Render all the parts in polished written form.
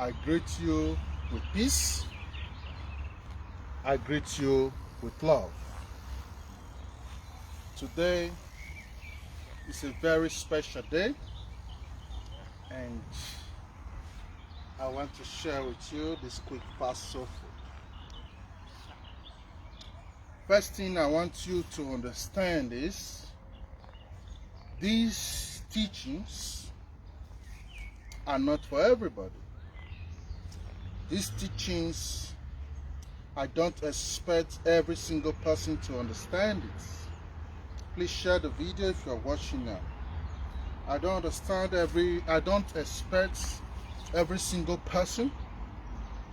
I greet you with peace. I greet you with love. Today is a very special day, and I want to share with you this quick fast soul food. First thing I want you to understand is these teachings are not for everybody. These teachings, I don't expect every single person to understand it. Please share the video if you're watching now. I don't expect every single person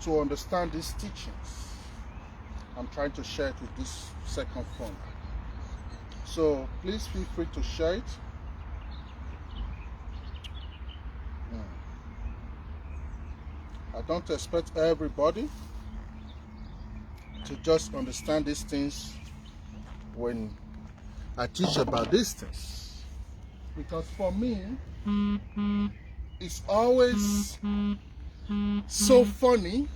to understand these teachings. I'm trying to share it with this second phone. So please feel free to share it. I don't expect everybody to just understand these things when I teach about these things. Because for me, it's always so funny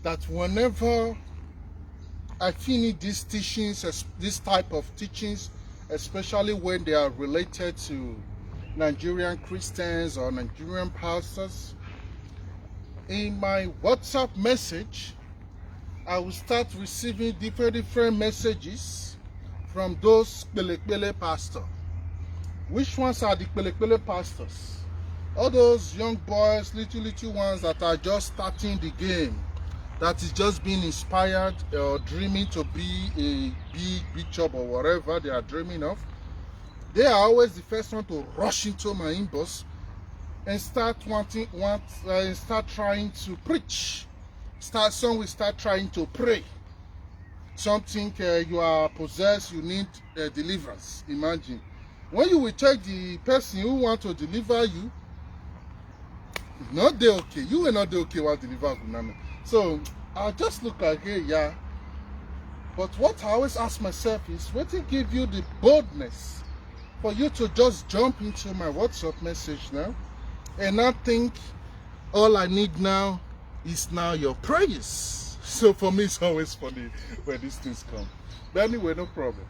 that whenever I finish these teachings, this type of teachings, especially when they are related to Nigerian Christians or Nigerian pastors, in my WhatsApp message, I will start receiving different messages from those Pele pastors. Which ones are the Pele pastors? All those young boys, little ones that are just starting the game, that is just being inspired or dreaming to be a big job or whatever they are dreaming of. They are always the first one to rush into my inbox and start trying to preach. Some will start trying to pray. Some think you are possessed, you need deliverance. Imagine. When you will check the person who wants to deliver you, not they okay. You will not they okay while deliver Guname. So I'll just look like, hey, yeah. But what I always ask myself is, what will give you the boldness for you to just jump into my WhatsApp message now and not think all I need now is now your prayers? So for me, it's always funny when these things come. But anyway, no problem.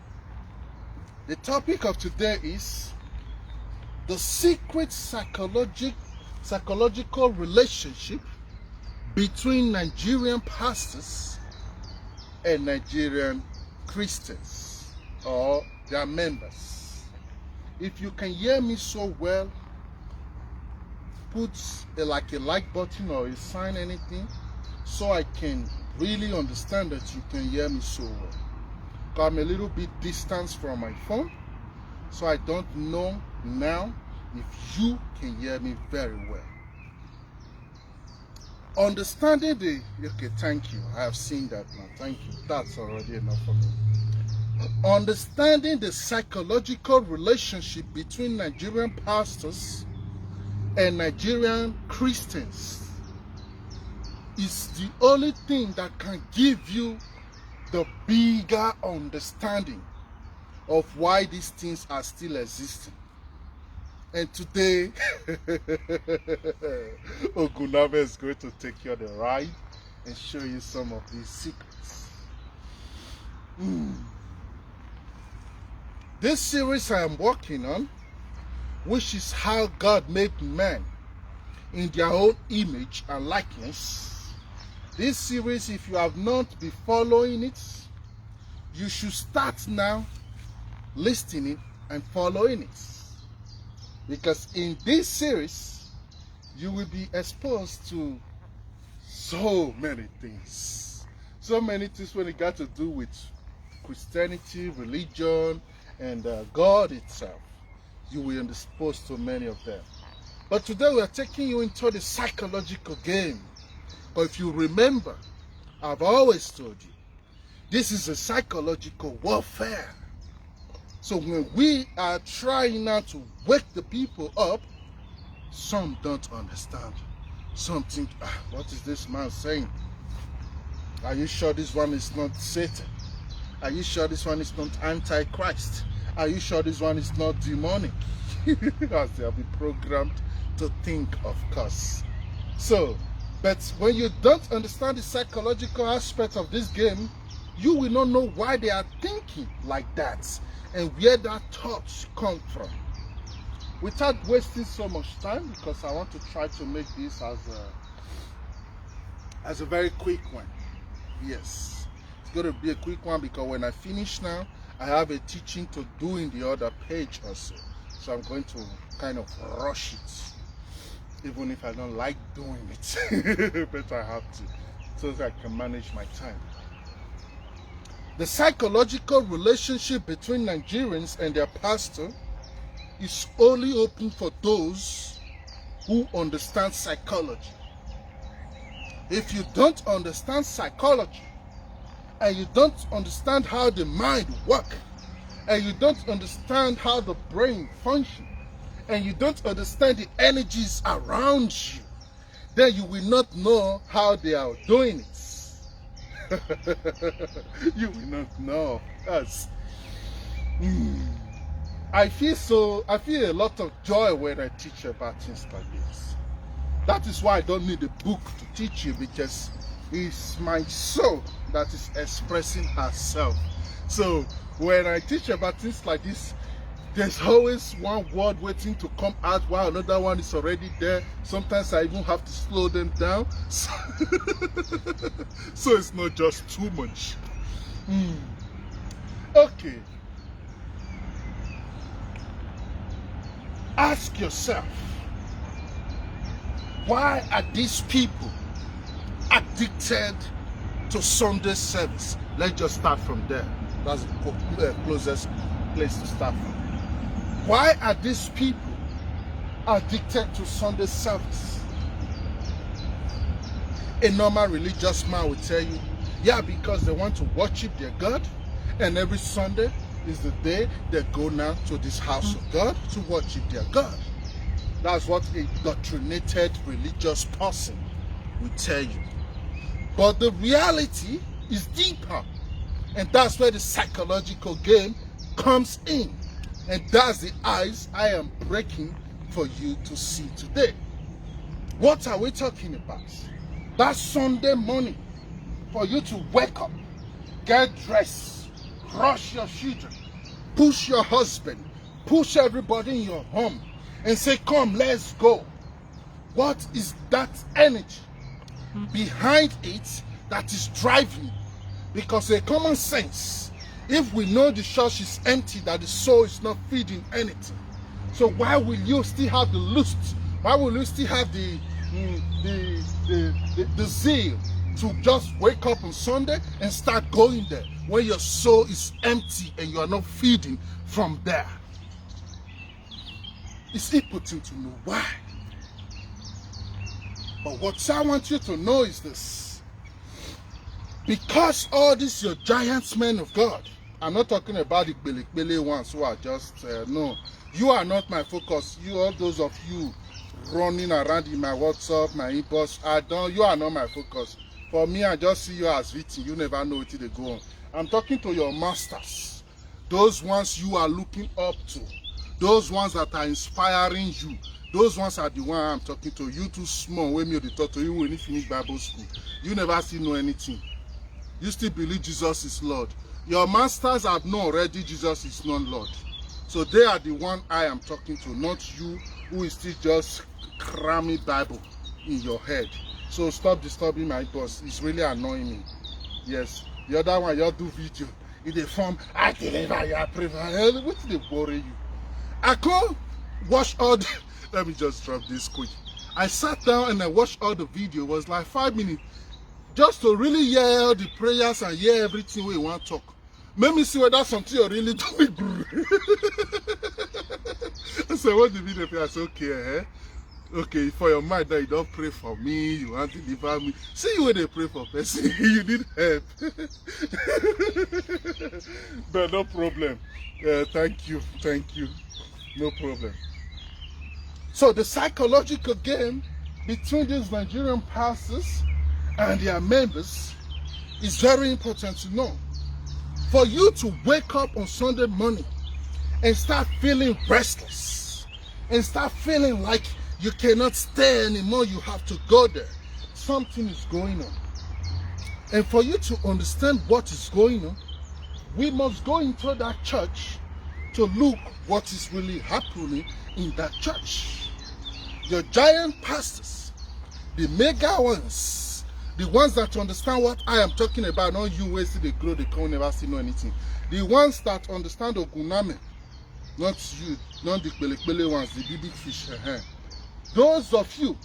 The topic of today is the secret psychological relationship between Nigerian pastors and Nigerian Christians or their members. If you can hear me so well, put a like button or a sign, anything, so I can really understand that you can hear me so well. I'm a little bit distant from my phone, so I don't know now if you can hear me very well. Understanding the, okay, thank you, I have seen that now, thank you, that's already enough for me. Understanding the psychological relationship between Nigerian pastors and Nigerian Christians is the only thing that can give you the bigger understanding of why these things are still existing. And today, Ogunave is going to take you on the ride and show you some of these secrets. This series I am working on, which is how God made man in their own image and likeness. This series, if you have not been following it, you should start now listening and following it. Because in this series, you will be exposed to so many things. So many things when it got to do with Christianity, religion, and God itself. You will be exposed to many of them. But today we are taking you into the psychological game. But if you remember, I've always told you, this is a psychological warfare. So when we are trying now to wake the people up, some don't understand. Some think, what is this man saying? Are you sure this one is not Satan? Are you sure this one is not Antichrist? Are you sure this one is not demonic? As they have been programmed to think, of course. So But when you don't understand the psychological aspect of this game, you will not know why they are thinking like that and where that thoughts come from. Without wasting so much time, because I want to try to make this as a very quick one. Yes, it's going to be a quick one because when I finish now, I have a teaching to do in the other page also. So I'm going to kind of rush it, even if I don't like doing it, but I have to, so that I can manage my time. The psychological relationship between Nigerians and their pastor is only open for those who understand psychology. If you don't understand psychology, and you don't understand how the mind works, and you don't understand how the brain functions, and you don't understand the energies around you, then you will not know how they are doing it. You will not know. Yes. I feel a lot of joy when I teach about things like this. That is why I don't need a book to teach you, because it's my soul that is expressing herself. So when I teach about things like this, there's always one word waiting to come out while another one is already there. Sometimes I even have to slow them down. So it's not just too much. Okay. Ask yourself, why are these people addicted to Sunday service? Let's just start from there. That's the closest place to start from. Why are these people addicted to Sunday service? A normal religious man will tell you, yeah, because they want to worship their God, and every Sunday is the day they go now to this house of God to worship their God. That's what a doctrinated religious person will tell you. But the reality is deeper, and that's where the psychological game comes in. And that's the ice I am breaking for you to see today. What are we talking about? That Sunday morning for you to wake up, get dressed, rush your children, push your husband, push everybody in your home and say, come, let's go. What is that energy behind it that is driving? Because a common sense, if we know the church is empty, that the soul is not feeding anything, so why will you still have the lust? Why will you still have the zeal to just wake up on Sunday and start going there when your soul is empty and you are not feeding from there? It's important to know why. But what I want you to know is this. Because all these your giants men of God, I'm not talking about the Bele ones who are just, no. You are not my focus. You, all those of you running around in my WhatsApp, my inbox, you are not my focus. For me, I just see you as victim. You never know what they go on. I'm talking to your masters. Those ones you are looking up to. Those ones that are inspiring you. Those ones are the one I'm talking to. You too small when you talk to you when you finish Bible school. You never still know anything. You still believe Jesus is Lord. Your masters have known already Jesus is not Lord. So they are the one I am talking to, not you who is still just cramming Bible in your head. So stop disturbing my boss. It's really annoying me. Yes. The other one, you do video. In the form, I deliver, you prevail. What did they worry you? I can't watch all the... Let me just drop this quick. I sat down and I watched all the video. It was like 5 minutes. Just to really hear all the prayers and hear everything we want to talk. Let me see whether something you're really doing. I said, what the video? I said, okay, okay, for your mind that you don't pray for me, you want to deliver me. See you when they pray for person, you need help. But no problem. Thank you, no problem. So the psychological game between these Nigerian pastors and their members is very important to know. For you to wake up on Sunday morning and start feeling restless and start feeling like you cannot stay anymore, you have to go there. something is going on. And for you to understand what is going on, we must go into that church to look what is really happening in that church. Your giant pastors, the mega ones, the ones that understand what I am talking about, not you where see they grow, they can't never see no anything. The ones that understand Oguname, not you, not the pele ones, the big fish. Those of you,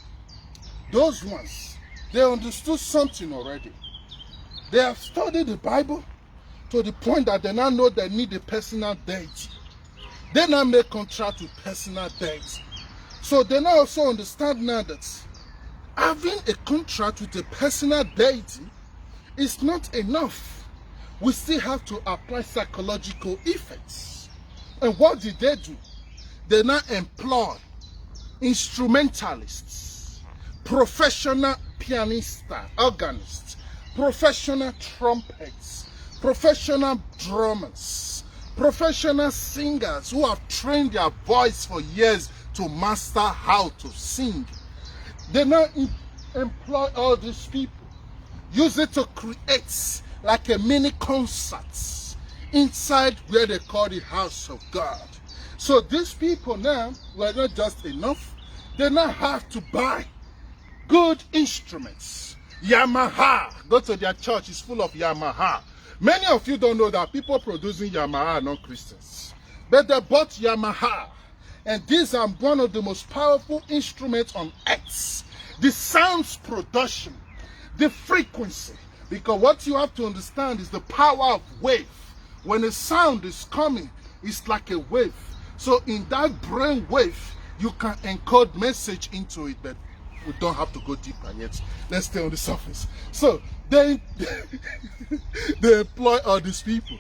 those ones, they understood something already. They have studied the Bible to the point that they now know they need a personal deity. They now make contract with personal deity. So they now also understand now that having a contract with a personal deity is not enough. We still have to apply psychological effects. And what did they do? They now employ instrumentalists, professional pianists, organists, professional trumpets, professional drummers, professional singers who have trained their voice for years to master how to sing. They now employ all these people, use it to create like a mini concert inside where they call the house of God. So these people now were not just enough, they now have to buy good instruments. Yamaha, go to their church, it's full of Yamaha. Many of you don't know that people producing Yamaha are not Christians. But they bought Yamaha. And these are one of the most powerful instruments on earth. The sounds production, the frequency. Because what you have to understand is the power of wave. When a sound is coming, it's like a wave. So in that brain wave, you can encode message into it, but we don't have to go deeper yet. Let's stay on the surface. So they employ all these people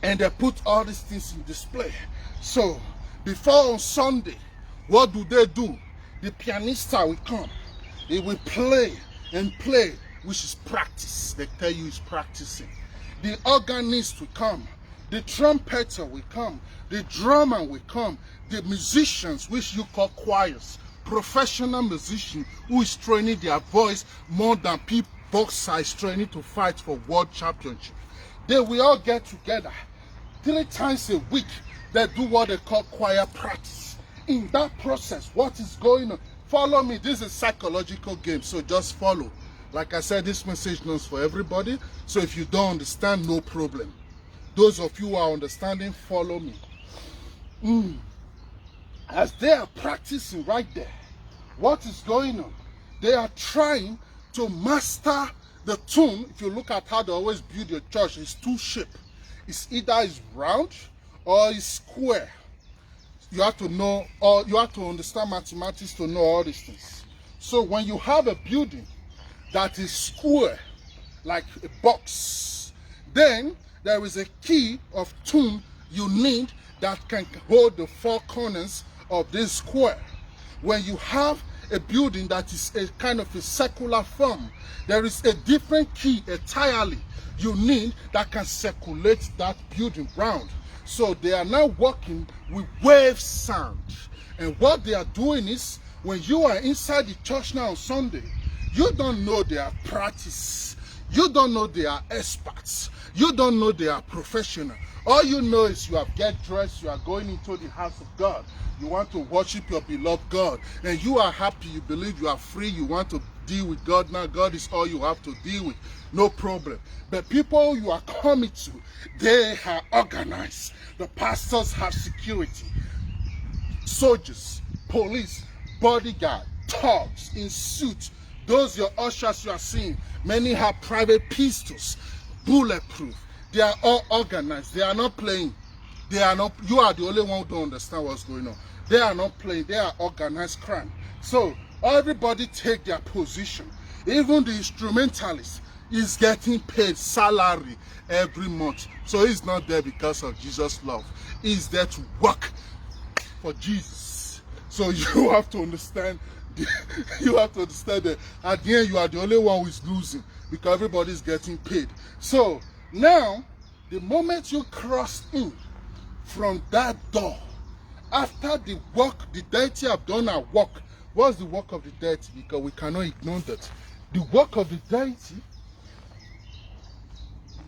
and they put all these things in display. So before on Sunday, what do? The pianista will come. He will play and play, which is practice. They tell you it's practicing. The organist will come. The trumpeter will come. The drummer will come. The musicians, which you call choirs, professional musician who is training their voice more than people boxer is training to fight for world championship. They will all get together 3 times a week. They do what they call choir practice. In that process, what is going on? Follow me. This is a psychological game, so just follow. Like I said, this message knows for everybody. So if you don't understand, no problem. Those of you who are understanding, follow me. As they are practicing right there, what is going on? They are trying to master the tune. If you look at how they always build your church, it's 2 shapes. It's either it's round or it's square. You have to know, or you have to understand mathematics to know all these things. So when you have a building that is square, like a box, then there is a key of tune you need that can hold the 4 corners of this square. When you have a building that is a kind of a circular form, there is a different key entirely you need that can circulate that building round. So they are now working with wave sound. And what they are doing is, when you are inside the church now on Sunday, you don't know they are practice. You don't know they are experts. You don't know they are professional. All you know is you have get dressed, you are going into the house of God. You want to worship your beloved God. And you are happy, you believe you are free, you want to deal with God now. God is all you have to deal with. No problem. But people you are coming to, they are organized. The pastors have security. Soldiers, police, bodyguard, thugs in suits. Those your ushers you are seeing, many have private pistols, bulletproof. They are all organized. They are not playing. They are not. You are the only one who don't understand what's going on. They are not playing. They are organized crime. So everybody take their position. Even the instrumentalist is getting paid salary every month. So he's not there because of Jesus' love. He's there to work for Jesus. So you have to understand. You have to understand that at the end you are the only one who is losing because everybody is getting paid. So now, the moment you cross in from that door, after the work, the deity have done our work What's the work of the deity? Because we cannot ignore that. The work of the deity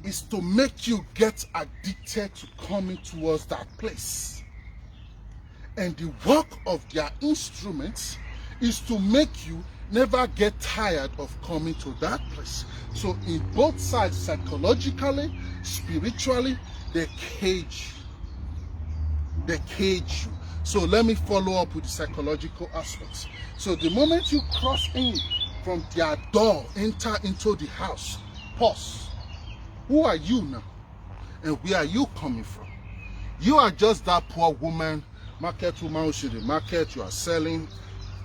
is to make you get addicted to coming towards that place. And the work of their instruments is to make you never get tired of coming to that place. So in both sides, psychologically, spiritually, they cage you. They cage you. So let me follow up with the psychological aspects. So the moment you cross in from their door, enter into the house, pause. Who are you now? And where are you coming from? You are just that poor woman, market woman who's in the market, you are selling.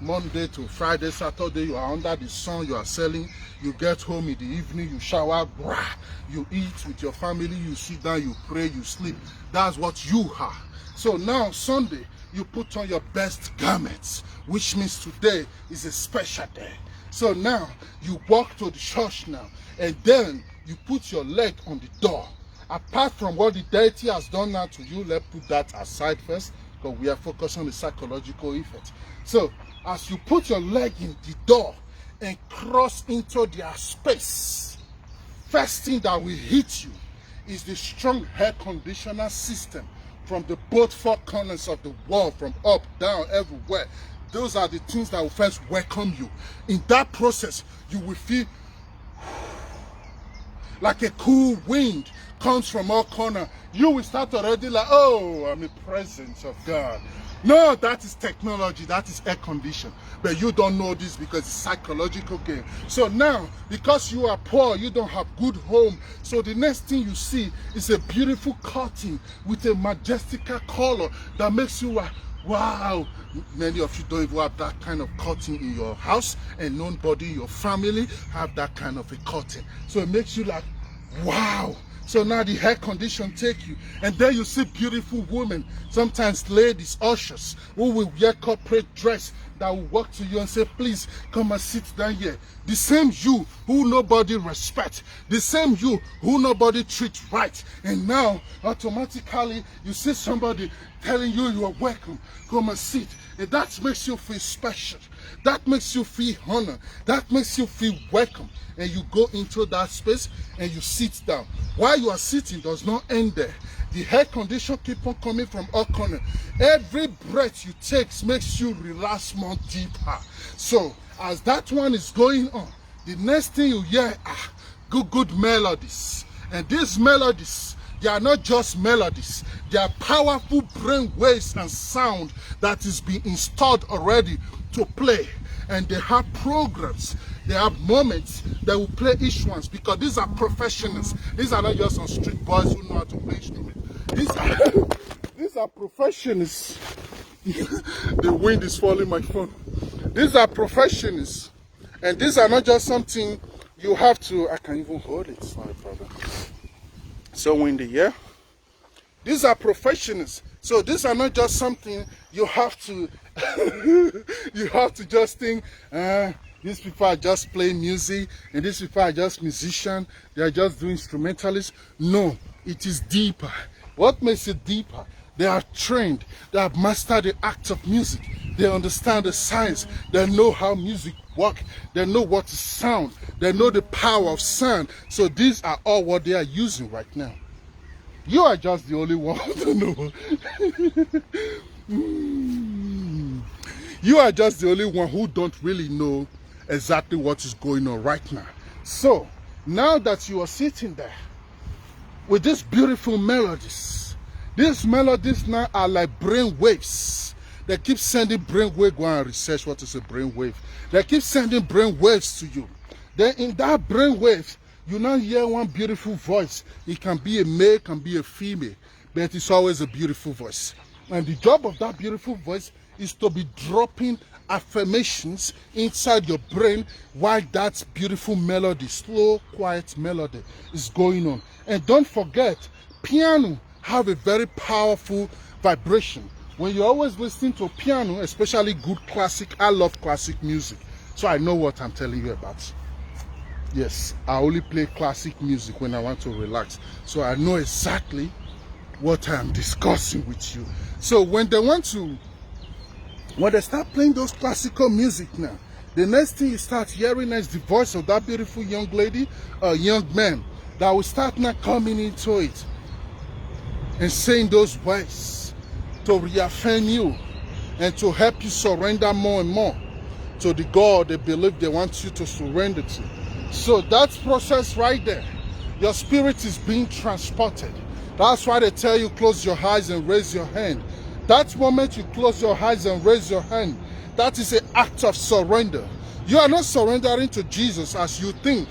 Monday to Friday, Saturday, you are under the sun, you are selling. You get home in the evening, you shower, you eat with your family, you sit down, you pray, you sleep. That's what you are. So now Sunday, you put on your best garments, which means today is a special day. So now you walk to the church now, and then you put your leg on the door. Apart from what the deity has done now to you, let's put that aside first, because we are focused on the psychological effect. So as you put your leg in the door and cross into their space, first thing that will hit you is the strong air conditioner system from the both four corners of the wall, from up, down, everywhere. Those are the things that will first welcome you. In that process, you will feel like a cool wind comes from all corners. You will start already like, oh, I'm in the presence of God. No, that is technology, that is air condition. But you don't know this because it's psychological game. So now, because you are poor, you don't have good home. So the next thing you see is a beautiful curtain with a majestical color that makes you wow. Many of you don't even have that kind of curtain in your house, and nobody in your family have that kind of a curtain. So it makes you like, wow. So now the air condition take you, and then you see beautiful women, sometimes ladies, ushers, who will wear corporate dress, that will walk to you and say, please come and sit down here. The same you who nobody respects, the same you who nobody treats right. And now automatically you see somebody telling you you are welcome, come and sit. And that makes you feel special. That makes you feel honored. That makes you feel welcome. And you go into that space and you sit down. While you are sitting does not end there. The air condition keeps on coming from all corners. Every breath you take makes you relax more deeper. So as that one is going on, the next thing you hear are good melodies. And these melodies, they are not just melodies. They are powerful brain waves and sound that is being installed already to play. And they have programs. They have moments that will play each one, because these are professionals. These are not just some street boys who know how to play instruments. These are professionals. The wind is falling my phone. These are professionals. And these are not just something you have to, I can even hold it, it's not a problem. So windy, yeah? These are professionals. So these are not just something you have to, you have to just think, these people are just playing music, and these people are just musicians, they are just doing instrumentalists. No, it is deeper. What makes it deeper? They are trained, they have mastered the act of music, they understand the science, they know how music works, they know what is sound, they know the power of sound. So these are all what they are using right now. You are just the only one who don't know. You are just the only one who don't really know exactly what is going on right now. So now that you are sitting there with these beautiful melodies, these melodies now are like brain waves. They keep sending brain waves. Go and research what is a brain wave. They keep sending brain waves to you. Then in that brain wave, you now hear one beautiful voice. It can be a male, can be a female, but it's always a beautiful voice. And the job of that beautiful voice is to be dropping affirmations inside your brain while that beautiful melody, slow, quiet melody is going on. And don't forget, piano have a very powerful vibration. When you're always listening to piano, especially good classic, I love classic music, so I know what I'm telling you about. Yes, I only play classic music when I want to relax, so I know exactly what I'm discussing with you. So when they want to When they start playing those classical music now, the next thing you start hearing is the voice of that beautiful young lady, young man, that will start now coming into it and saying those words to reaffirm you and to help you surrender more and more to the God they believe they want you to surrender to. So that process right there, your spirit is being transported. That's why they tell you close your eyes and raise your hand. That moment you close your eyes and raise your hand, that is an act of surrender. You are not surrendering to Jesus as you think.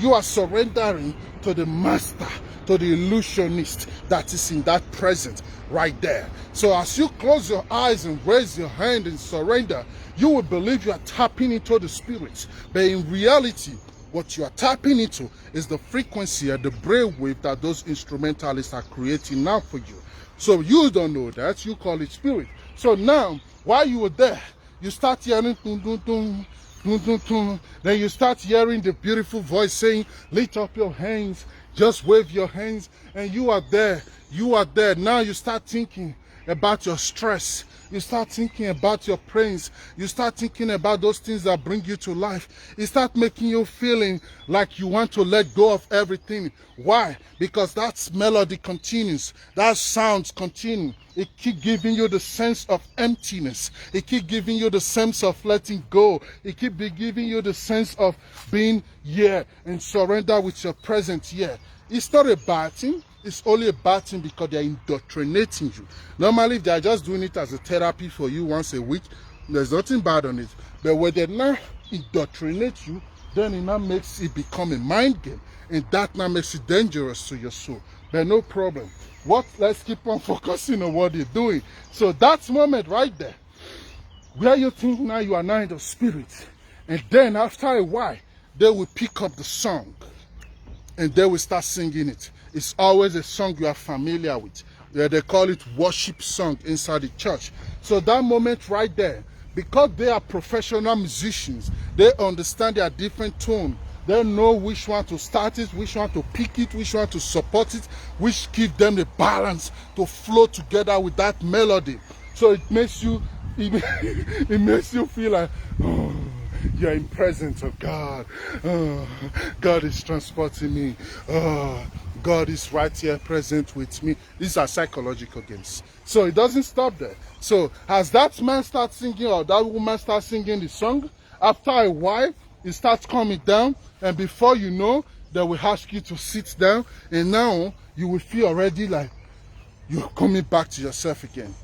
You are surrendering to the master, to the illusionist that is in that present right there. So as you close your eyes and raise your hand and surrender, you will believe you are tapping into the spirit. But in reality, what you are tapping into is the frequency and the brainwave that those instrumentalists are creating now for you. So you don't know that, you call it spirit. So now, while you were there, you start hearing dun, dun, dun, dun, dun, dun. Then you start hearing the beautiful voice saying, lift up your hands, just wave your hands, and you are there. You are there. Now you start thinking about your stress. You start thinking about your pains. You start thinking about those things that bring you to life. It start making you feeling like you want to let go of everything. Why? Because that melody continues. That sounds continue. It keep giving you the sense of emptiness. It keep giving you the sense of letting go. It keep giving you the sense of being here and surrender with your present here. It's not a bad thing. It's only a bad thing because they're indoctrinating you. Normally, if they're just doing it as a therapy for you once a week, there's nothing bad on it. But when they now indoctrinate you, then it now makes it become a mind game. And that now makes it dangerous to your soul. But no problem. Let's keep on focusing on what they're doing. So that moment right there, where you think now you are now in the spirit. And then after a while, they will pick up the song. And they will start singing it. It's always a song you are familiar with. They call it worship song inside the church. So that moment right there, because they are professional musicians, they understand their different tone. They know which one to start it, which one to pick it, which one to support it, which give them the balance to flow together with that melody. So it makes you, it makes you feel like, oh, you're in presence of God. Oh, God is transporting me. Oh, God is right here present with me. These are psychological games. So it doesn't stop there. So as that man starts singing or that woman starts singing the song, after a while, it starts coming down. And before you know, they will ask you to sit down. And now you will feel already like you're coming back to yourself again.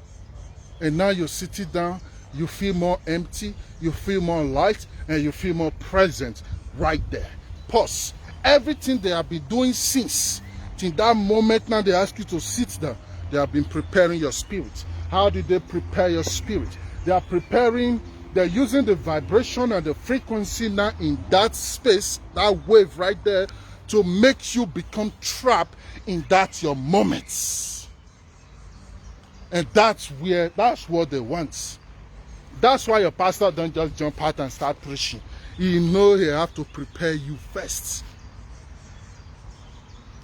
And now you're sitting down. You feel more empty. You feel more light. And you feel more present right there. Pause. Everything they have been doing since, in that moment now they ask you to sit down, they have been preparing your spirit. How did they prepare your spirit? They are preparing, they're using the vibration and the frequency now in that space, that wave right there, to make you become trapped in that your moments. And that's what they want. That's why your pastor don't just jump out and start preaching. He knows he have to prepare you first.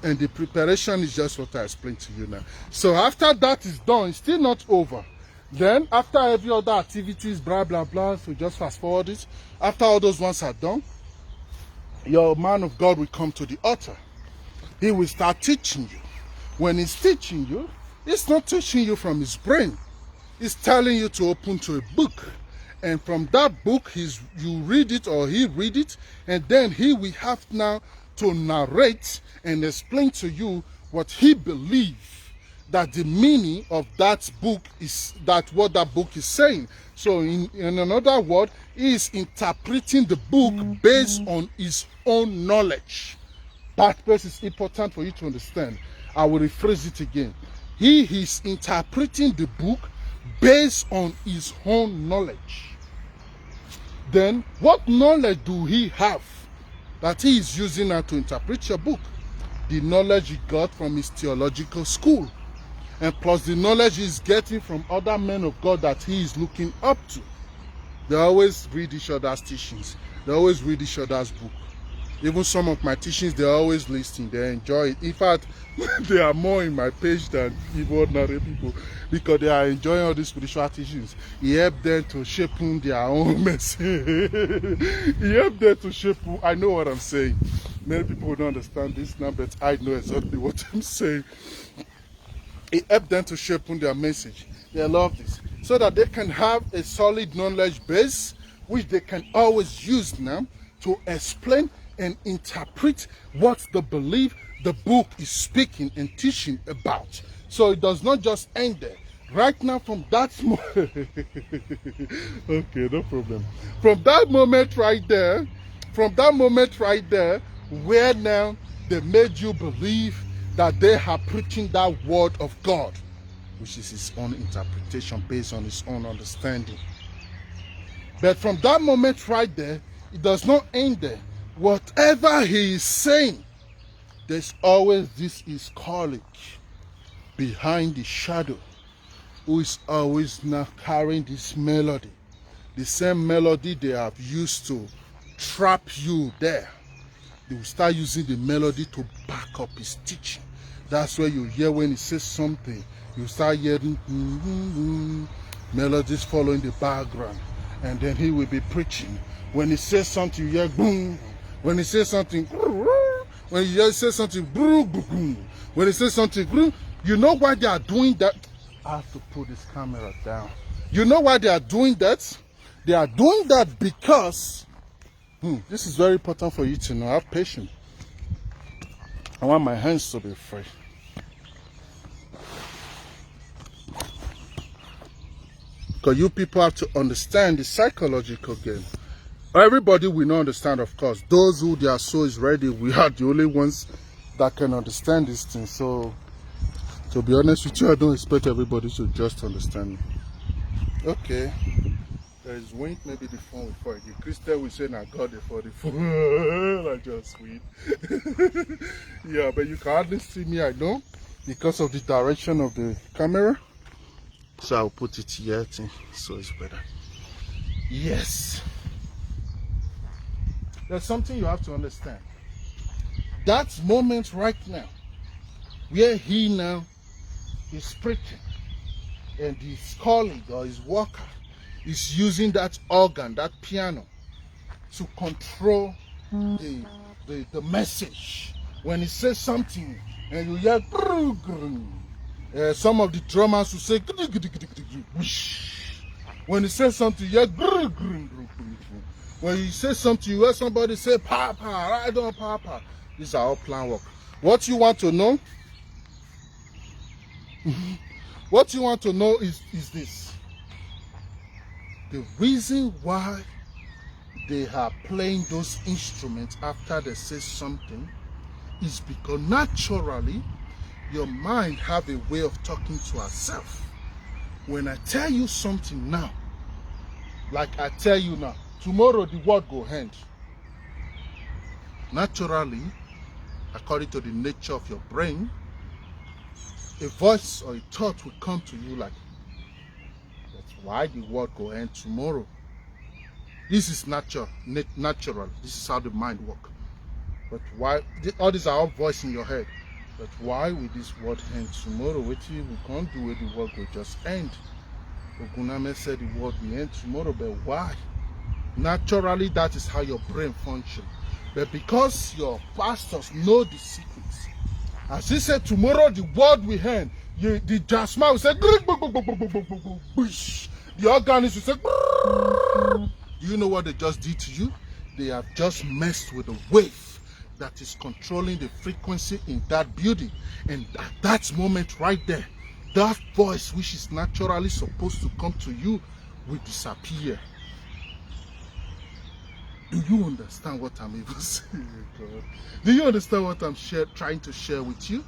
And the preparation is just what I explained to you now. So after that is done, it's still not over. Then after every other activities, blah, blah, blah, so just fast forward it. After all those ones are done, your man of God will come to the altar. He will start teaching you. When he's teaching you, he's not teaching you from his brain. He's telling you to open to a book. And from that book, you read it or he read it. And then he will have now to narrate and explain to you what he believes that the meaning of that book is, that what that book is saying. So in another word, he is interpreting the book based on his own knowledge. That place is important for you to understand. I will rephrase it again. He is interpreting the book based on his own knowledge. Then what knowledge do he have that he is using now to interpret your book? The knowledge he got from his theological school, and plus the knowledge he's getting from other men of God that he is looking up to. They always read each other's teachings. They always read each other's book. Even some of my teachings, they're always listening. They enjoy it. In fact, they are more in my page than even ordinary people because they are enjoying all these spiritual teachings. He helped them to shape their own message. He helped them to shape. I know what I'm saying. Many people don't understand this now, but I know exactly what I'm saying. It helped them to shape their message. They love this. So that they can have a solid knowledge base, which they can always use now to explain and interpret what the belief the book is speaking and teaching about. So it does not just end there. Right now, from that moment, okay, no problem. From that moment right there, where now they made you believe that they are preaching that word of God, which is his own interpretation based on his own understanding. But from that moment right there, it does not end there. Whatever he is saying, there's always this his colleague behind the shadow who is always now carrying this melody. The same melody they have used to trap you there. They will start using the melody to back up his teaching. That's where you hear when he says something, you start hearing melodies following the background. And then he will be preaching. When he says something, you hear boom. When he says something, when he says something, boom. When he says something, you know why they are doing that? I have to put this camera down. You know why they are doing that? They are doing that because this is very important for you to know. Have patience. I want my hands to be free. Because you people have to understand the psychological game. Everybody will not understand, of course. Those who their soul is ready, we are the only ones that can understand this thing. So, to be honest with you, I don't expect everybody to just understand me. Okay. There is wind, maybe the phone will fall. The Christian will say, "Now God for the phone." I just win. Yeah, but you can hardly see me, I know, because of the direction of the camera. So I'll put it here, so it's better. Yes. There's something you have to understand. That moment right now, where he now is preaching, and his colleague or his worker is using that organ, that piano, to control the message. When he says something, and you hear, some of the drummers will say, when he says something, you hear, when he says something, you hear somebody say, "Papa, ride on, Papa." These are all plan work. What you want to know? What you want to know is this. The reason why they are playing those instruments after they say something is because naturally your mind have a way of talking to herself. When I tell you something now, like I tell you now, tomorrow the world go end. Naturally, according to the nature of your brain, a voice or a thought will come to you like, that's why the world go end tomorrow. This is natural. This is how the mind works. But why? All these are all voices in your head. But why will this world end tomorrow? What we can't do where the world will just end? Oguname said the world will end tomorrow, but why? Naturally, that is how your brain functions. But because your pastors know the secrets, as he said, tomorrow the world will end. The jasmine will say, the organist will say, do you know what they just did to you? They have just messed with the wave that is controlling the frequency in that building. And at that moment right there, that voice which is naturally supposed to come to you will disappear. Do you understand what I'm even saying? Do you understand what I'm trying to share with you?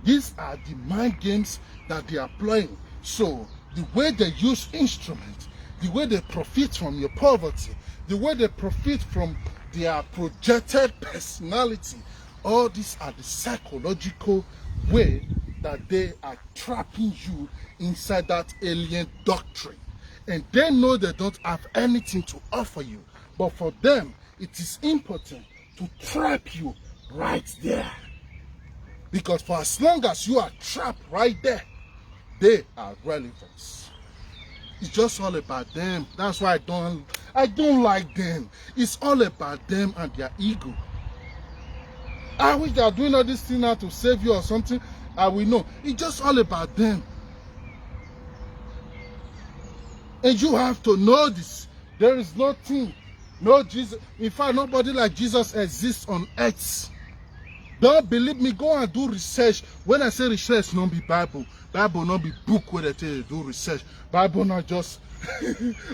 These are the mind games that they are playing. So the way they use instruments, the way they profit from your poverty, the way they profit from their projected personality, all these are the psychological way that they are trapping you inside that alien doctrine. And they know they don't have anything to offer you. But for them, it is important to trap you right there. Because for as long as you are trapped right there, they are relevant. It's just all about them. That's why I don't like them. It's all about them and their ego. I wish they are doing all this thing now to save you or something. I will know. It's just all about them. And you have to know this. There is nothing, no Jesus. In fact, nobody like Jesus exists on earth. Don't believe me, go and do research. When I say research, not be Bible. Bible not be book where they tell you to do research. Bible not just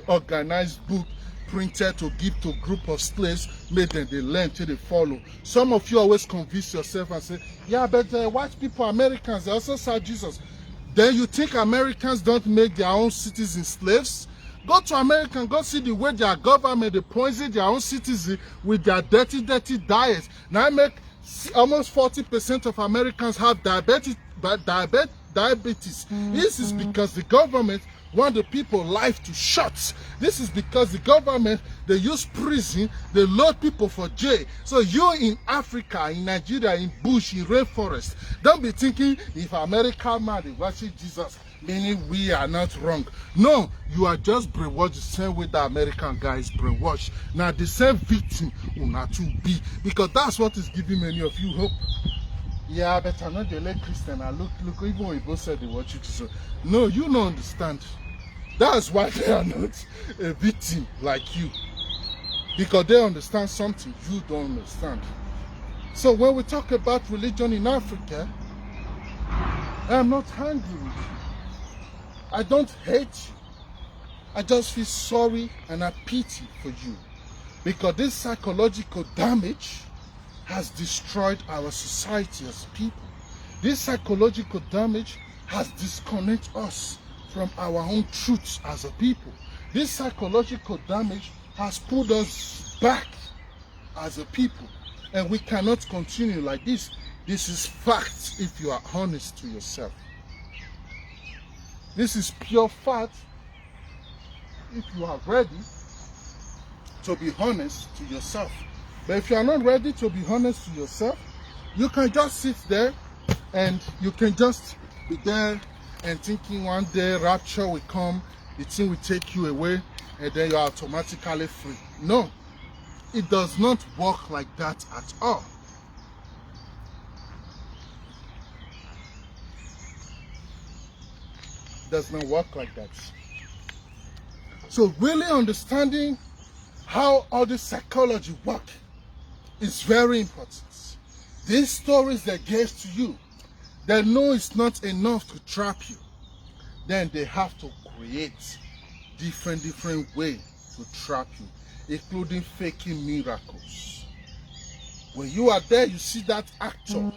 organized book printed to give to a group of slaves, made them they learn till they follow. Some of you always convince yourself and say, yeah, but white people, Americans, they also saw Jesus. Then you think Americans don't make their own citizens slaves? Go to America and go see the way their government, they poison their own citizens with their dirty diets. Now I make almost 40% of Americans have diabetes. This is because the government want the people life to shut. This is because the government, they use prison, they load people for jail. So you in Africa, in Nigeria, in bush, in rainforest, don't be thinking if America man is watching Jesus, meaning we are not wrong. No, you are just brainwashed the same way the American guy is brainwashed. Now the same victim will not to be, because that's what is giving many of you hope. Yeah, but I'm not the late Christian. I look, even when both said they watch you Jesus. No, you don't understand. That's why they are not a victim like you. Because they understand something you don't understand. So when we talk about religion in Africa, I am not angry with you. I don't hate you. I just feel sorry and I pity for you. Because this psychological damage has destroyed our society as people. This psychological damage has disconnected us from our own truths as a people. This psychological damage has pulled us back as a people. And we cannot continue like this. This is fact if you are honest to yourself. This is pure fact if you are ready to be honest to yourself. But if you are not ready to be honest to yourself, you can just sit there and you can just be there and thinking one day rapture will come, the thing will take you away, and then you are automatically free. No, it does not work like that at all. It does not work like that. So really understanding how all this psychology works is very important. These stories they gave to you, they know it's not enough to trap you. Then they have to create different ways to trap you, including faking miracles. When you are there, you see that actor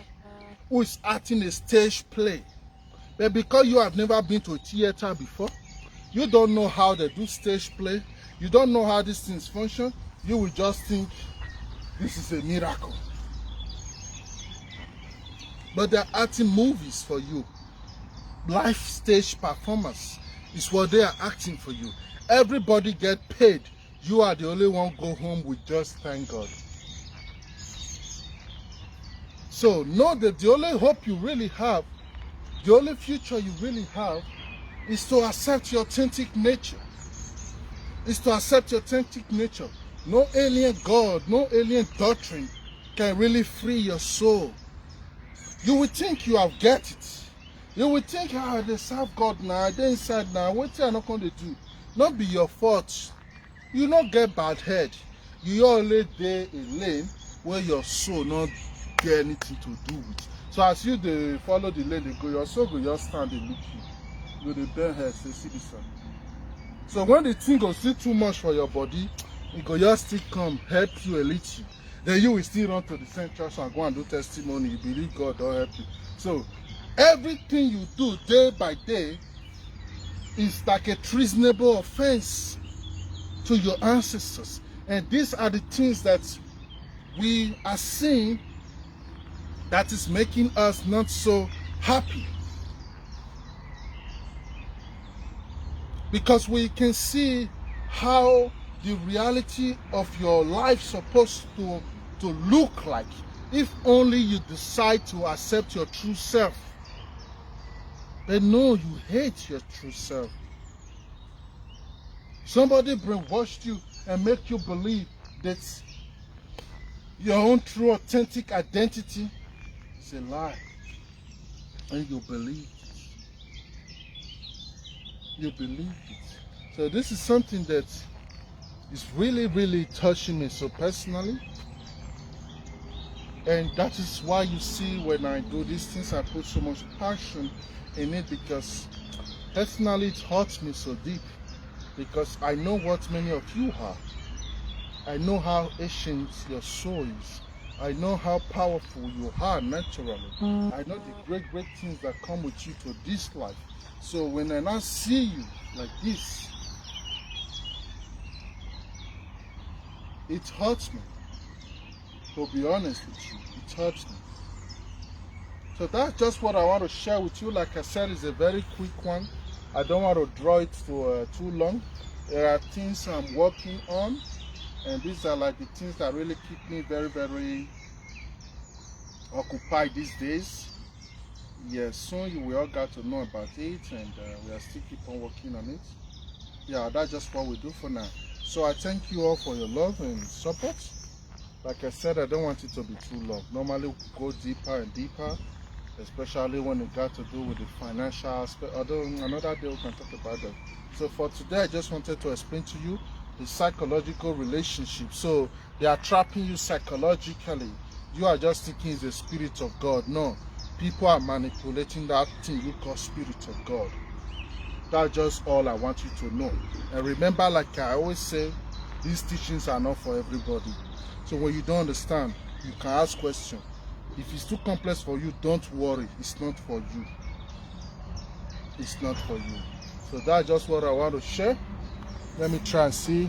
who is acting a stage play. But because you have never been to a theater before, you don't know how they do stage play, you don't know how these things function, you will just think this is a miracle. But they're acting movies for you. Live stage performance is what they are acting for you. Everybody get paid. You are the only one go home with just thank God. So know that the only hope you really have, the only future you really have, is to accept your authentic nature. Is to accept your authentic nature. No alien God, no alien doctrine can really free your soul. You will think you have get it. You will think, they serve God now, they inside now, what you are not going to do? Not be your fault. You not get bad head. You only there a lane where your soul not get anything to do with. So as you they follow the lane, they go, your soul go just stand and look you. You the bare head, say, see this one. So when the thing goes still too much for your body, it go just still come help you a little. Then you will still run to the same church and go and do testimony. You believe God will help you. So everything you do day by day is like a treasonable offense to your ancestors. And these are the things that we are seeing that is making us not so happy. Because we can see how the reality of your life supposed to to look like, if only you decide to accept your true self. But no, you hate your true self. Somebody brainwashed you and make you believe that your own true authentic identity is a lie. And you believe it. You believe it. So this is something that is really, really touching me so personally. And that is why you see when I do these things, I put so much passion in it, because personally it hurts me so deep. Because I know what many of you are. I know how ancient your soul is. I know how powerful you are naturally. I know the great, great things that come with you to this life. So when I now see you like this, it hurts me. To be honest with you, it hurts me. So that's just what I want to share with you. Like I said, it's a very quick one. I don't want to draw it for too long. There are things I'm working on, and these are like the things that really keep me very, very occupied these days. Yes, soon we all got to know about it, and we are still keep on working on it. Yeah, that's just what we do for now. So I thank you all for your love and support. Like I said, I don't want it to be too long. Normally we go deeper and deeper, especially when it got to do with the financial aspect. Although another day we can talk about that. So for today, I just wanted to explain to you the psychological relationship. So they are trapping you psychologically. You are just thinking it's the spirit of God. No, people are manipulating that thing you call spirit of God. That's just all I want you to know. And remember, like I always say, these teachings are not for everybody. So when you don't understand, you can ask questions. If it's too complex for you, don't worry. It's not for you. It's not for you. So that's just what I want to share. Let me try and see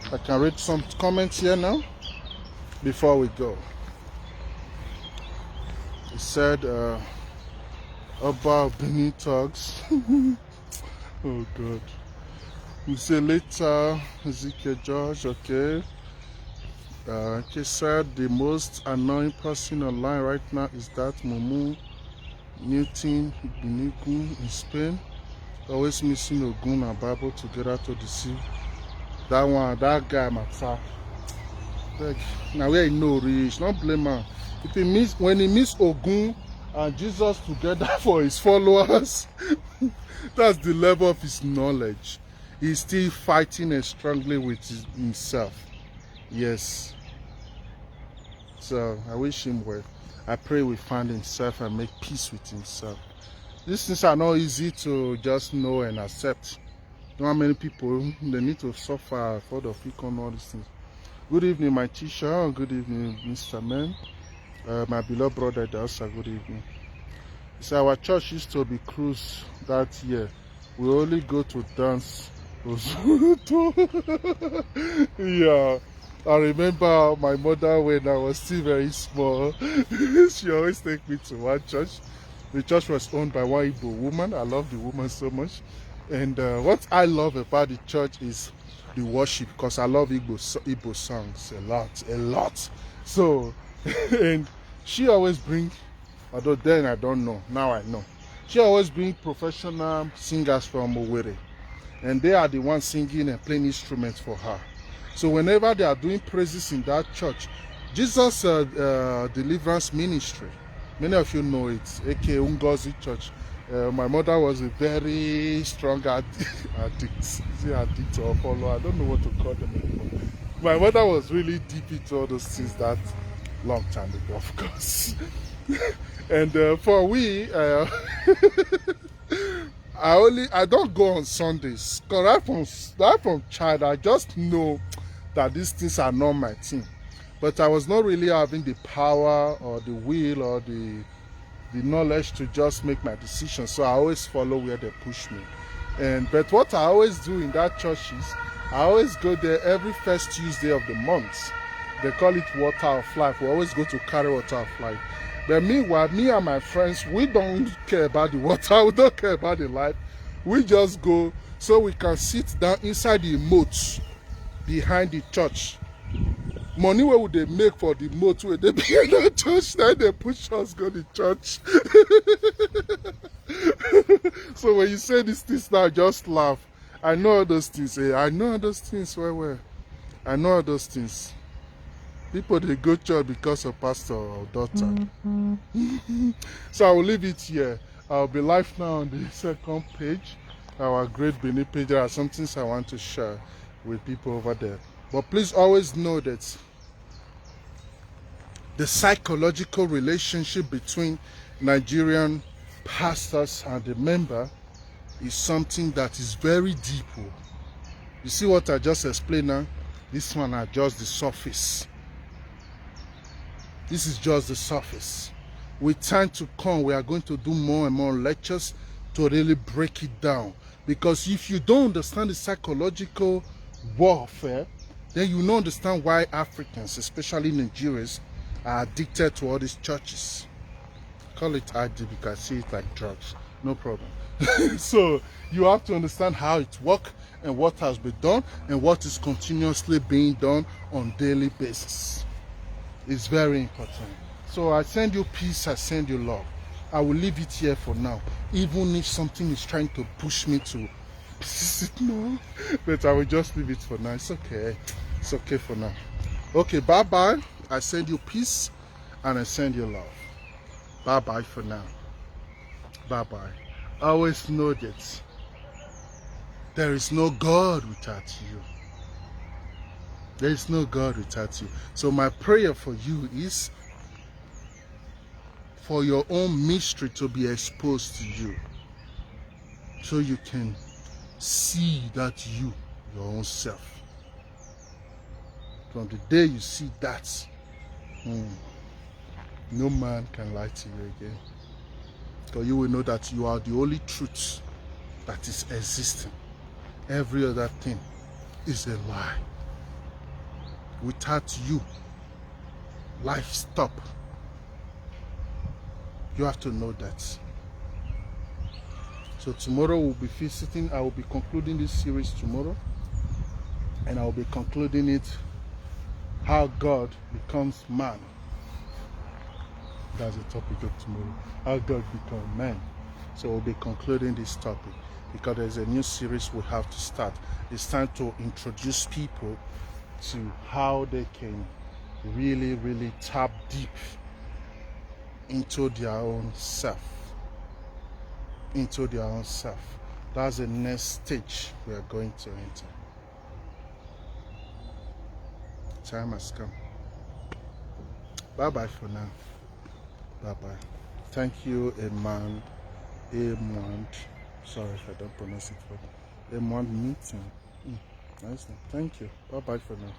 if I can read some comments here now before we go. It said about Benin Talks. Oh God. You say later, Ezekiel George, okay. He said the most annoying person online right now is that Mumu Newton Binigun in Spain. Always missing Ogun and Bible together to deceive. That one, that guy, matter. Like, now we know rich, not blame him. If he miss, when he miss Ogun and Jesus together for his followers, that's the level of his knowledge. He's still fighting and struggling with himself. Yes. So I wish him well. I pray we find himself and make peace with himself. These things are not easy to just know and accept. Not how many people, they need to suffer for the people and all these things. Good evening, my teacher. Good evening, Mr. Man. My beloved brother, also good evening. So our church used to be cruise that year. We only go to dance. Yeah. I remember my mother when I was still very small. She always take me to one church. The church was owned by one Igbo woman. I love the woman so much. And what I love about the church is the worship, because I love Igbo songs a lot. So, and she always bring, although then I don't know, now I know. She always bring professional singers from Owerri. And they are the ones singing and playing instruments for her. So whenever they are doing praises in that church, Jesus Deliverance Ministry, many of you know it, aka Ungozi Church. My mother was a very strong addict. Is it addict or follower? I don't know what to call them anymore. My mother was really deep into all those things that long time ago, of course. And for we, I don't go on Sundays. Cause right from child, I just know that these things are not my thing. But I was not really having the power or the will or the knowledge to just make my decision. So I always follow where they push me. But what I always do in that church is I always go there every first Tuesday of the month. They call it Water of Life. We always go to carry Water of Life. But meanwhile, me and my friends, we don't care about the water. We don't care about the life. We just go so we can sit down inside the moat behind the church Money where would they make for the moat where they be in the church, now they push us go to church. So when you say these things now, just laugh. I know all those things. I know all those things well. I know all those things. People they go to church because of pastor or daughter. So I will leave it here. I'll be live now on the second page. Our Great Benin page. There are some things I want to share with people over there. But please always know that the psychological relationship between Nigerian pastors and the member is something that is very deep. You see what I just explained now? This one are just the surface. This is just the surface. With time to come, we are going to do more and more lectures to really break it down. Because if you don't understand the psychological warfare, then you don't understand why Africans, especially Nigerians, are addicted to all these churches. Call it ID because I see it like drugs. No problem. So you have to understand how it works and what has been done and what is continuously being done on a daily basis. It's very important. So I send you peace, I send you love. I will leave it here for now. Even if something is trying to push me to no, but I will just leave it for now. It's okay. It's okay for now. Okay, bye-bye. I send you peace and I send you love. Bye-bye for now. Bye-bye. Always know that there is no God without you. There is no God without you. So my prayer for you is for your own mystery to be exposed to you. So you can see that you, your own self. From the day you see that, no man can lie to you again. Because you will know that you are the only truth that is existing. Every other thing is a lie. Without you, life stops. You have to know that. So tomorrow we'll be visiting, I will be concluding this series tomorrow. And I will be concluding it, how God becomes man. That's the topic of tomorrow. How God becomes man. So we'll be concluding this topic because there's a new series we have to start. It's time to introduce people to how they can really, really tap deep into their own self. Into their own self. That's the next stage we are going to enter. Time has come. Bye-bye for now. Bye-bye. Thank you, Amand. Sorry if I don't pronounce it properly. Amand meeting. Nice. Thank you. Bye-bye for now.